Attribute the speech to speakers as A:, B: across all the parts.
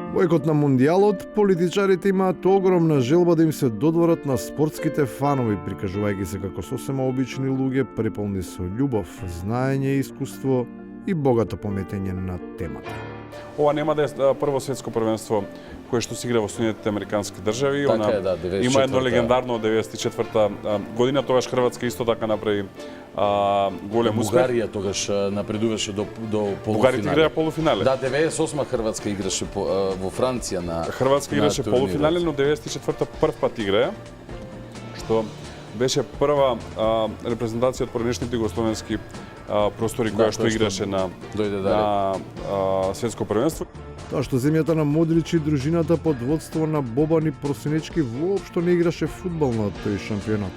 A: Бојкот на Мундијалот, политичарите имаат огромна желба да им се додворат на спортските фанови, прикажувајќи се како сосема обични луѓе, преполни со љубов, знаење, искуство и богато пометење на темата.
B: Ова нема да е прво светско првенство кое што се игра во Соединетите американски држави.
C: Така е, да, 94-та.
B: Има едно легендарно 94-та година, тогаш Хрватска исто така направи голем успех.
C: Бугарија тогаш напредуваше до полуфинале.
B: Бугарите играа полуфинале.
C: Да, 98 Хрватска играше во Франција на
B: Хрватска играше полуфинале, но 94-та прв пат играе, што беше прва репрезентација од поранешните југословенски простори која што играше на светско првенство.
A: Тоа што земјата на Модрич и дружината под водство на Бобан и Просенечки воопшто не играше фудбал на тој шампионат,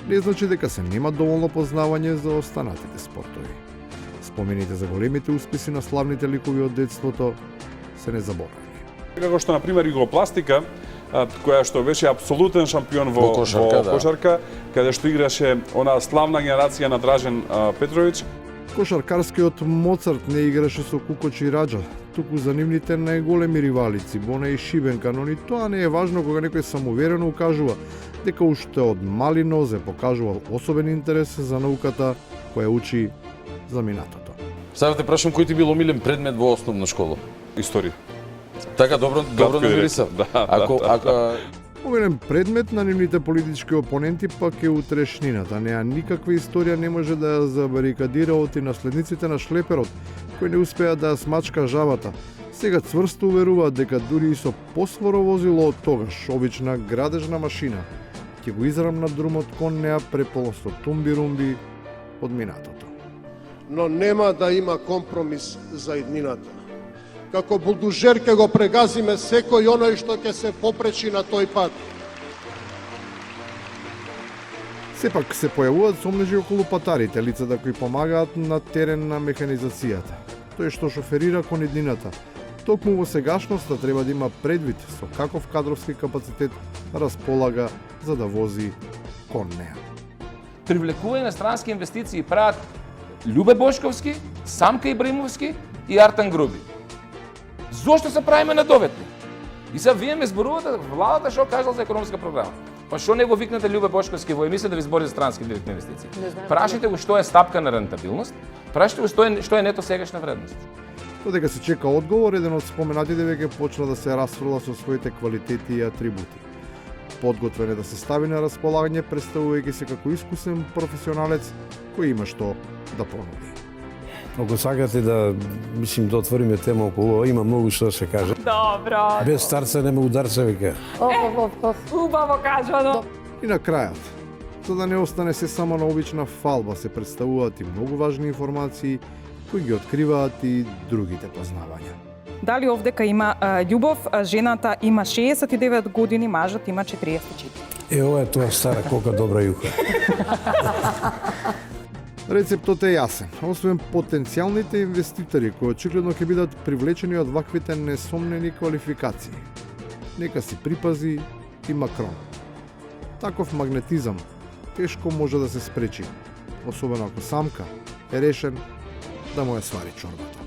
A: не значи дека се нема доволно познавање за останатите спортови. Спомените за големите успеси на славните ликови од детството се незаборавни.
B: Како што, например, Југопластика, која што беше апсолутен шампион во кошарка, каде што играше она славна генерација на Дражен Петровиќ.
A: Кошаркарскиот Моцарт не играше со Кукоч и Раджа, туку за нивните најголеми ривали Цибона и Шибенка, но ни тоа не е важно кога некој самоуверено укажува дека уште од мали нозе покажува особен интерес за науката која учи за минатото.
C: Сега те прашам кој ти бил омилен предмет во основна школа?
B: Историја.
C: Така добро намирисав.
A: Омилен предмет на нивните политички опоненти пак е утрешнината. Неа никаква историја не може да ја забарикадира од и наследниците на шлеперот, кои не успеа да ја смачка жабата. Сега цврсто уверуваат дека дури и со посворо возило од тогаш, обична градежна машина, ќе го израмнат друмот кон неа преполн со тумби-румби од минатото.
D: Но нема да има компромис за иднината. Како булдужер ќе го прегазиме секој оној што ќе се попречи на тој пат.
A: Сепак се појавуваат сомнежи околу патарите, лицата кои помагаат на терен на механизацијата. Тој што шоферира кон иднината. Токму во сегашноста треба да има предвид со каков кадровски капацитет располага за да вози кон неа.
E: Привлекување на странски инвестиции прават Љубе Бошковски, Самка Ибраимовски и Артан Груби. Зошто се правиме надоветни? И сега вие ме зборувате владата што кажала за економска програма. Па што не го викнете Љубе Бошковски во емисија да ви збори за странски директни инвестиции? Прашајте го што е стапка на рентабилност, прашајте го што е нето сегашна вредност.
A: Додека се чека одговор, еден од споменатите веќе почна да се расфрла со своите квалитети и атрибути. Подготвен е да се стави на располагање, представувајќи се како искусен професионалец кој има што да понуди.
F: Ако сакате да отвориме тема околу ова, има многу што да се каже.
G: Добро.
F: Без старца нема ударца, вика.
G: Убаво кажано.
A: И на крајот, за да не остане се само на обична фалба, се представуваат и многу важни информации кои ги откриваат и другите познавања.
G: Дали овдека има љубов, жената има 69 години, мажот има 44.
F: Ова е тоа стара колка добра јуха.
A: Рецептот е јасен. Освен потенцијалните инвеститори кои очигледно ќе бидат привлечени од ваквите несомнени квалификации, нека си припази и Макрон. Таков магнетизам тешко може да се спречи, особено ако Самка е решен да му ја свари чорбата.